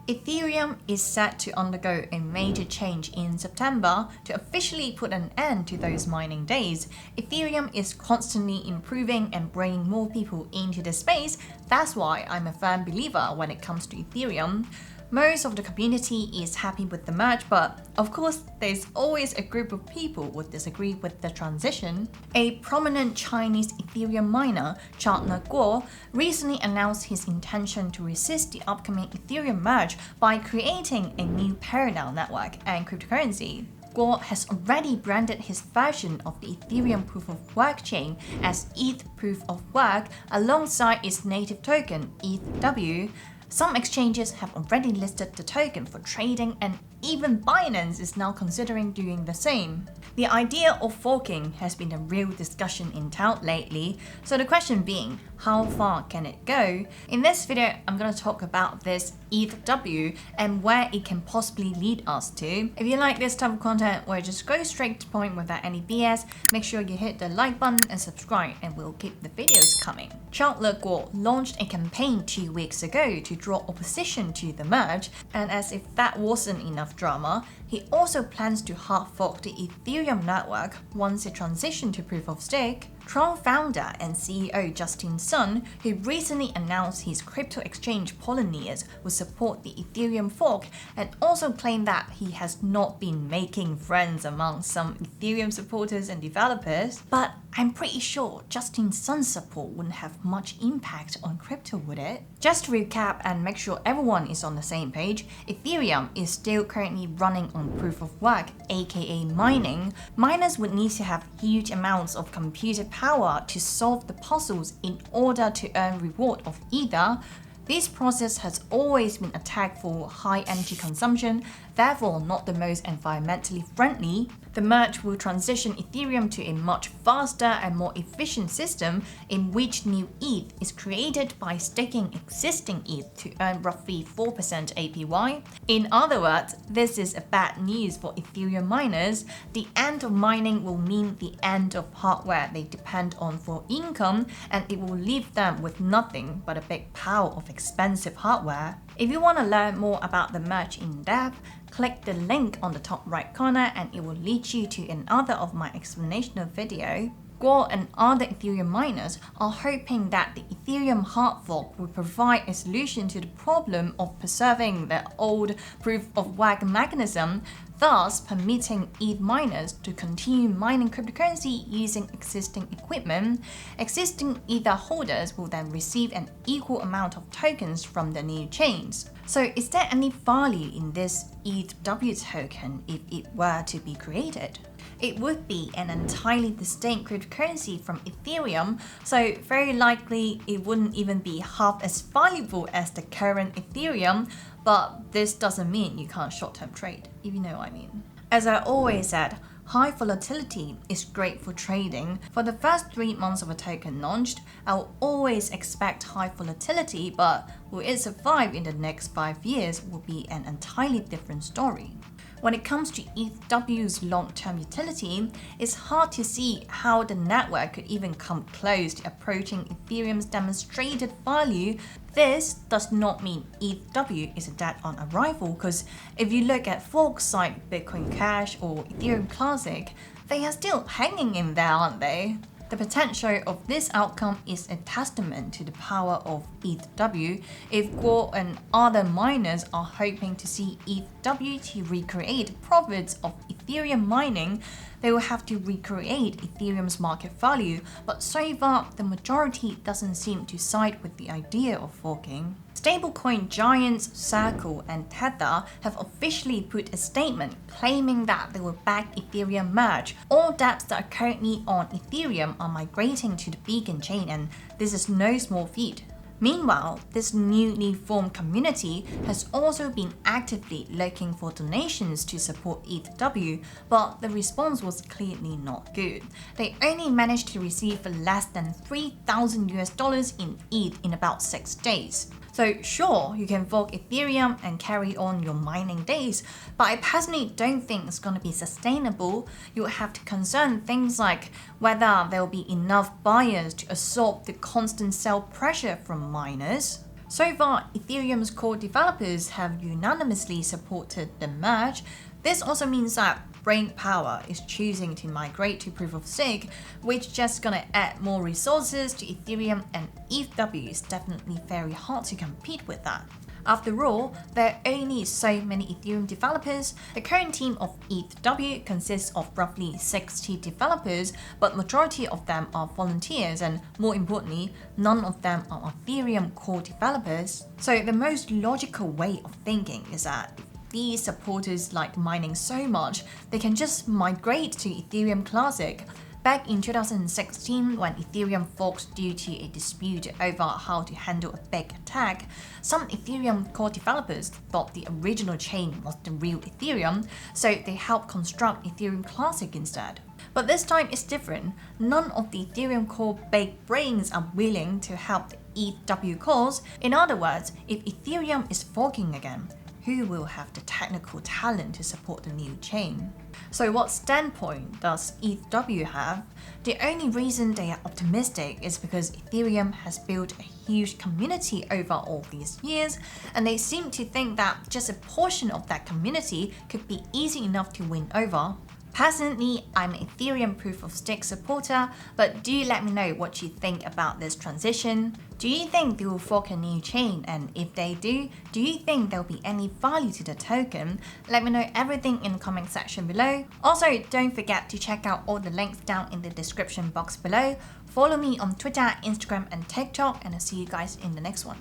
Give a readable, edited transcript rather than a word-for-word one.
Ethereum is set to undergo a major change in September to officially put an end to those mining days. Ethereum is constantly improving and bringing more people into the space. That's why I'm a firm believer when it comes to Ethereum. Most of the community is happy with the merge, but of course, there's always a group of people who disagree with the transition. A prominent Chinese Ethereum miner, Chandler Guo, recently announced his intention to resist the upcoming Ethereum merge by creating a new parallel network and cryptocurrency. Guo has already branded his version of the Ethereum Proof of Work chain as ETH Proof of Work alongside its native token, ETHW. Some exchanges have already listed the token for trading, and even Binance is now considering doing the same. The idea of forking has been a real discussion in town lately, so the question being, how far can it go? In this video, I'm going to talk about this ETHW and where it can possibly lead us to. If you like this type of content where I just go straight to the point without any BS, make sure you hit the like button and subscribe, and we'll keep the videos coming. Chandler Guo launched a campaign 2 weeks ago to draw opposition to the merge, and as if that wasn't enough drama, he also plans to hard fork the Ethereum network once it transitions to Proof of Stake. Tron founder and CEO Justin Sun, who recently announced his crypto exchange Polonieus would support the Ethereum fork, and also claimed that he has not been making friends among some Ethereum supporters and developers. But I'm pretty sure Justin Sun's support wouldn't have much impact on crypto, would it? Just to recap and make sure everyone is on the same page, Ethereum is still currently running on Proof of Work, aka mining. Miners would need to have huge amounts of computer power to solve the puzzles in order to earn reward of Ether. This process has always been attacked for high energy consumption, therefore not the most environmentally friendly. The merge will transition Ethereum to a much faster and more efficient system in which new ETH is created by staking existing ETH to earn roughly 4% APY. In other words, this is a bad news for Ethereum miners. The end of mining will mean the end of hardware they depend on for income, and it will leave them with nothing but a big pile of expensive hardware. If you want to learn more about the merge in depth, click the link on the top right corner and it will lead you to another of my explanational video. Guo and other Ethereum miners are hoping that the Ethereum hard fork will provide a solution to the problem of preserving the old Proof of Work mechanism, thus permitting ETH miners to continue mining cryptocurrency using existing equipment. Existing Ether holders will then receive an equal amount of tokens from the new chains. So is there any value in this ETHW token if it were to be created? It would be an entirely distinct cryptocurrency from Ethereum, so very likely it wouldn't even be half as valuable as the current Ethereum, but this doesn't mean you can't short-term trade, if you know what I mean. As I always said, high volatility is great for trading. For the first 3 months of a token launched, I will always expect high volatility, but will it survive in the next 5 years will be an entirely different story. When it comes to ETHW's long-term utility, it's hard to see how the network could even come close to approaching Ethereum's demonstrated value. This does not mean ETHW is dead on arrival, because if you look at forks like Bitcoin Cash or Ethereum Classic, they are still hanging in there, aren't they? The potential of this outcome is a testament to the power of ETHW. If Guo and other miners are hoping to see ETHW to recreate profits of Ethereum mining, they will have to recreate Ethereum's market value, but so far the majority doesn't seem to side with the idea of forking. Stablecoin giants Circle and Tether have officially put a statement claiming that they will back Ethereum merge. All dApps that are currently on Ethereum are migrating to the Beacon chain, and this is no small feat. Meanwhile, this newly formed community has also been actively looking for donations to support ETHW, but the response was clearly not good. They only managed to receive less than $3,000 in ETH in about 6 days. So sure, you can fork Ethereum and carry on your mining days, but I personally don't think it's going to be sustainable. You'll have to concern things like whether there will be enough buyers to absorb the constant sell pressure from miners. So far, Ethereum's core developers have unanimously supported the merge. This also means that Brain Power is choosing to migrate to Proof of Stake, which is just gonna add more resources to Ethereum, and ETHW is definitely very hard to compete with that. After all, there are only so many Ethereum developers. The current team of ETHW consists of roughly 60 developers, but majority of them are volunteers, and more importantly, none of them are Ethereum core developers. So the most logical way of thinking is that these supporters like mining so much, they can just migrate to Ethereum Classic. Back in 2016, when Ethereum forked due to a dispute over how to handle a big attack, some Ethereum core developers thought the original chain was the real Ethereum, so they helped construct Ethereum Classic instead. But this time it's different. None of the Ethereum core big brains are willing to help the ETHW cause. In other words, if Ethereum is forking again, who will have the technical talent to support the new chain? So what standpoint does ETHW have? The only reason they are optimistic is because Ethereum has built a huge community over all these years, and they seem to think that just a portion of that community could be easy enough to win over. Personally, I'm an Ethereum Proof of Stake supporter, but do let me know what you think about this transition. Do you think they will fork a new chain? And if they do you think there will be any value to the token? Let me know everything in the comment section below. Also, don't forget to check out all the links down in the description box below. Follow me on Twitter, Instagram, and TikTok, and I'll see you guys in the next one.